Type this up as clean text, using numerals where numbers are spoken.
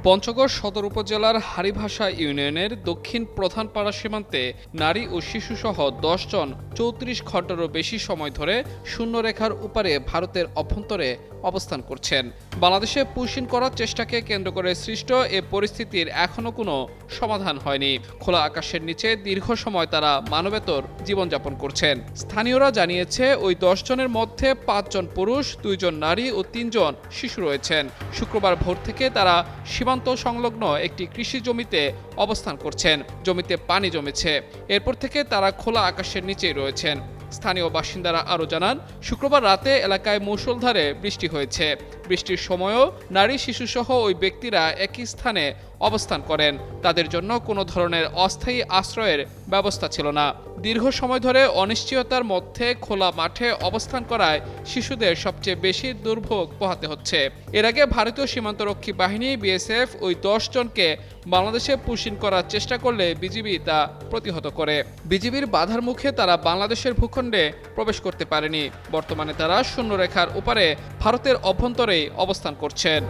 পঞ্চগড় সদর উপজেলার হারিভাষা ইউনিয়নের দক্ষিণ প্রধানপাড়া সীমান্তে নারী ও শিশুসহ ১০ জন ৩৪ ঘণ্টারও বেশি সময় ধরে শূন্যরেখার ওপারে ভারতের অভ্যন্তরে অবস্থান করছেন। বাংলাদেশে পুশিন করার চেষ্টাকে কেন্দ্র করে সৃষ্ট এ পরিস্থিতির এখনও কোনো সমাধান হয়নি। খোলা আকাশের নিচে দীর্ঘ সময় তারা মানবেতর জীবনযাপন করছেন। স্থানীয়রা জানিয়েছে ওই ১০ জনের মধ্যে ৫ জন পুরুষ, ২ জন নারী ও ৩ জন শিশু রয়েছেন। শুক্রবার ভোর থেকে তারা সীমান্ত সংলগ্ন একটি কৃষি জমিতে অবস্থান করছেন। জমিতে পানি জমেছে। এরপর থেকে তারা খোলা আকাশের নিচেই রয়েছেন। স্থানীয় বাসিন্দারা আরও জানান, শুক্রবার রাতে এলাকায় মুষলধারে বৃষ্টি হয়েছে। বৃষ্টির সময়ও নারী শিশুসহ ওই ব্যক্তিরা একই স্থানে অবস্থান করেন। তাদের জন্য কোনো ধরনের অস্থায়ী আশ্রয়ের ব্যবস্থা ছিল না। দীর্ঘ সময় ধরে অনিশ্চয়তার মধ্যে খোলা মাঠে অবস্থান করায় শিশুদের সবচেয়ে বেশি দুর্ভোগ পোহাতে হচ্ছে। এর আগে ভারতীয় সীমান্তরক্ষী বাহিনী বিএসএফ ওই ১০ জনকে বাংলাদেশে পুশিন করার চেষ্টা করলে বিজিবি তা প্রতিহত করে। বিজিবির বাধার মুখে তারা বাংলাদেশের ভূখণ্ডে প্রবেশ করতে পারেনি। বর্তমানে তারা শূন্যরেখার ওপারে ভারতের অভ্যন্তরেই অবস্থান করছেন।